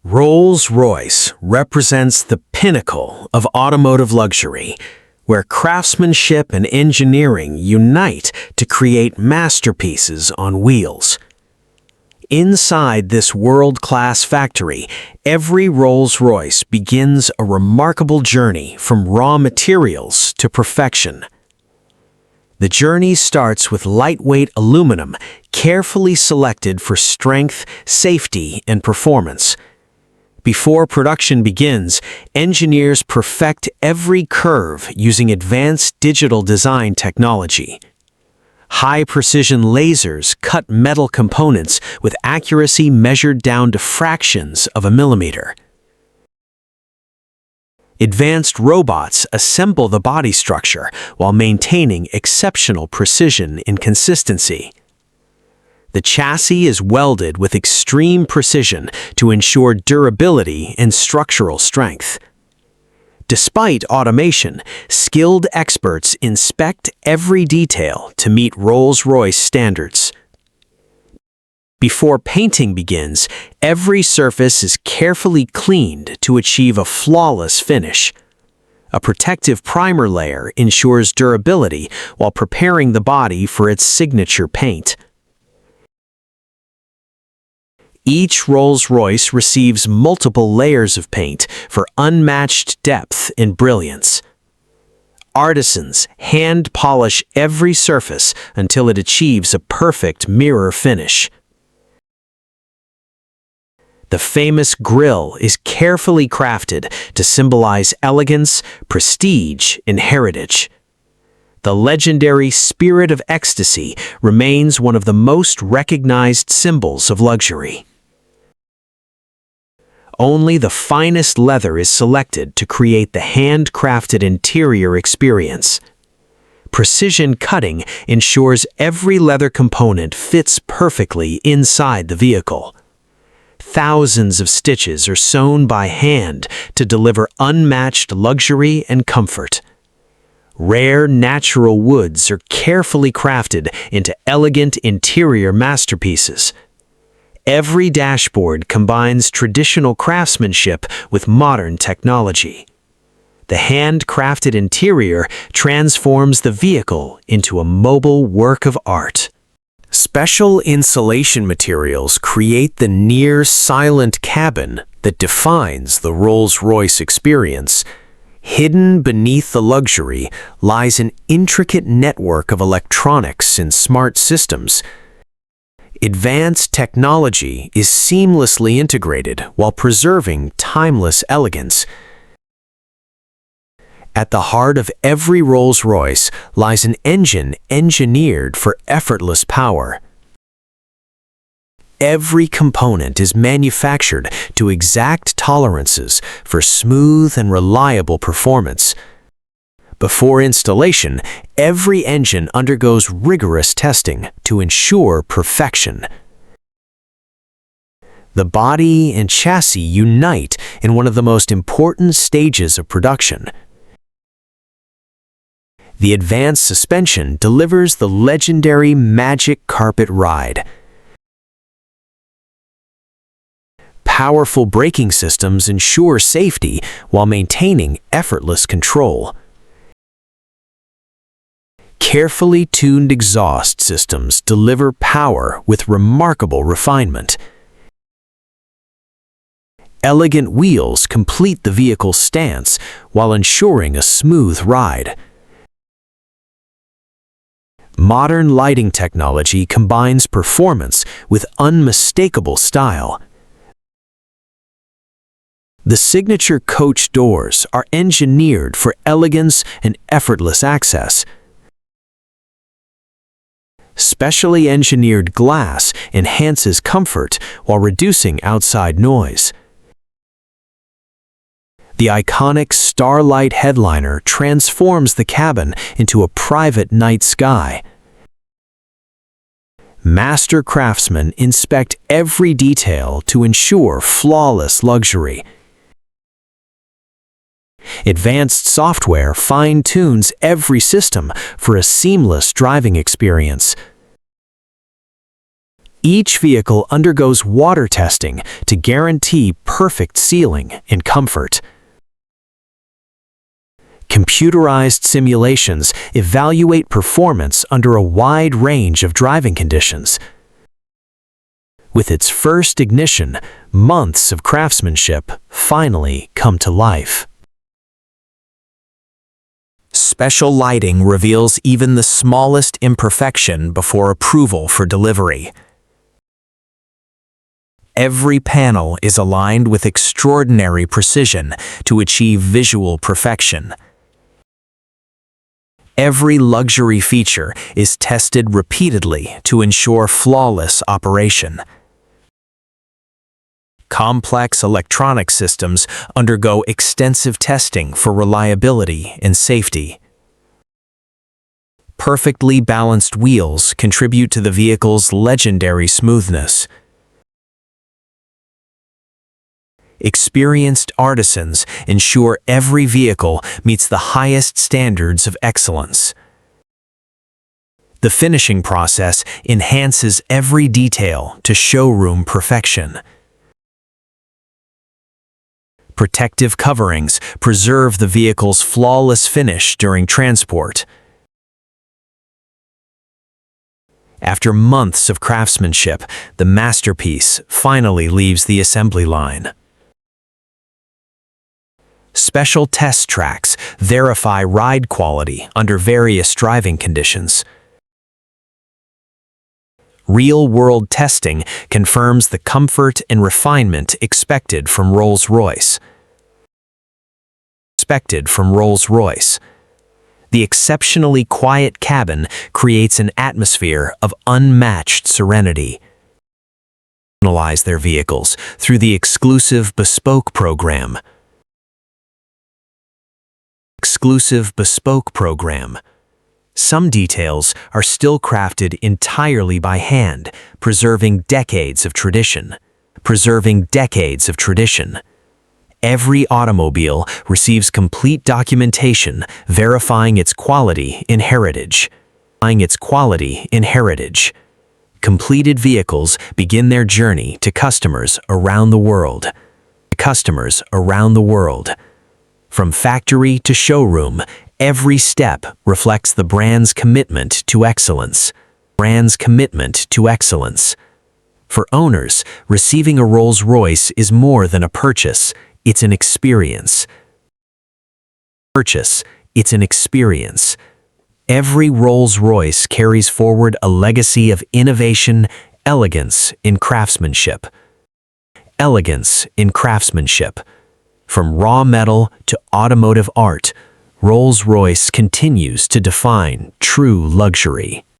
Rolls-Royce represents the pinnacle of automotive luxury, where craftsmanship and engineering unite to create masterpieces on wheels. Inside this world-class factory, every Rolls-Royce begins a remarkable journey from raw materials to perfection. The journey starts with lightweight aluminum, carefully selected for strength, safety, and performance. Before production begins, engineers perfect every curve using advanced digital design technology. High-precision lasers cut metal components with accuracy measured down to fractions of a millimeter. Advanced robots assemble the body structure while maintaining exceptional precision and consistency. The chassis is welded with extreme precision to ensure durability and structural strength. Despite automation, skilled experts inspect every detail to meet Rolls-Royce standards. Before painting begins, every surface is carefully cleaned to achieve a flawless finish. A protective primer layer ensures durability while preparing the body for its signature paint. Each Rolls-Royce receives multiple layers of paint for unmatched depth and brilliance. Artisans hand polish every surface until it achieves a perfect mirror finish. The famous grille is carefully crafted to symbolize elegance, prestige, and heritage. The legendary Spirit of Ecstasy remains one of the most recognized symbols of luxury. Only the finest leather is selected to create the handcrafted interior experience. Precision cutting ensures every leather component fits perfectly inside the vehicle. Thousands of stitches are sewn by hand to deliver unmatched luxury and comfort. Rare natural woods are carefully crafted into elegant interior masterpieces. Every dashboard combines traditional craftsmanship with modern technology. The handcrafted interior transforms the vehicle into a mobile work of art. Special insulation materials create the near-silent cabin that defines the Rolls-Royce experience. Hidden beneath the luxury lies an intricate network of electronics and smart systems. Advanced technology is seamlessly integrated while preserving timeless elegance. At the heart of every Rolls-Royce lies an engine engineered for effortless power. Every component is manufactured to exact tolerances for smooth and reliable performance. Before installation, every engine undergoes rigorous testing to ensure perfection. The body and chassis unite in one of the most important stages of production. The advanced suspension delivers the legendary magic carpet ride. Powerful braking systems ensure safety while maintaining effortless control. Carefully tuned exhaust systems deliver power with remarkable refinement. Elegant wheels complete the vehicle's stance while ensuring a smooth ride. Modern lighting technology combines performance with unmistakable style. The signature coach doors are engineered for elegance and effortless access. Specially engineered glass enhances comfort while reducing outside noise. The iconic Starlight headliner transforms the cabin into a private night sky. Master craftsmen inspect every detail to ensure flawless luxury. Advanced software fine-tunes every system for a seamless driving experience. Each vehicle undergoes water testing to guarantee perfect sealing and comfort. Computerized simulations evaluate performance under a wide range of driving conditions. With its first ignition, months of craftsmanship finally come to life. Special lighting reveals even the smallest imperfection before approval for delivery. Every panel is aligned with extraordinary precision to achieve visual perfection. Every luxury feature is tested repeatedly to ensure flawless operation. Complex electronic systems undergo extensive testing for reliability and safety. Perfectly balanced wheels contribute to the vehicle's legendary smoothness. Experienced artisans ensure every vehicle meets the highest standards of excellence. The finishing process enhances every detail to showroom perfection. Protective coverings preserve the vehicle's flawless finish during transport. After months of craftsmanship, the masterpiece finally leaves the assembly line. Special test tracks verify ride quality under various driving conditions. Real-world testing confirms the comfort and refinement expected from Rolls-Royce. The exceptionally quiet cabin creates an atmosphere of unmatched serenity. Personalize their vehicles through the exclusive Bespoke program. Some details are still crafted entirely by hand, preserving decades of tradition. Every automobile receives complete documentation verifying its quality and heritage. Completed vehicles begin their journey to customers around the world. From factory to showroom, every step reflects the brand's commitment to excellence. For owners, receiving a Rolls-Royce is more than a purchase, it's an experience. Every Rolls-Royce carries forward a legacy of innovation, elegance in craftsmanship. From raw metal to automotive art, Rolls-Royce continues to define true luxury.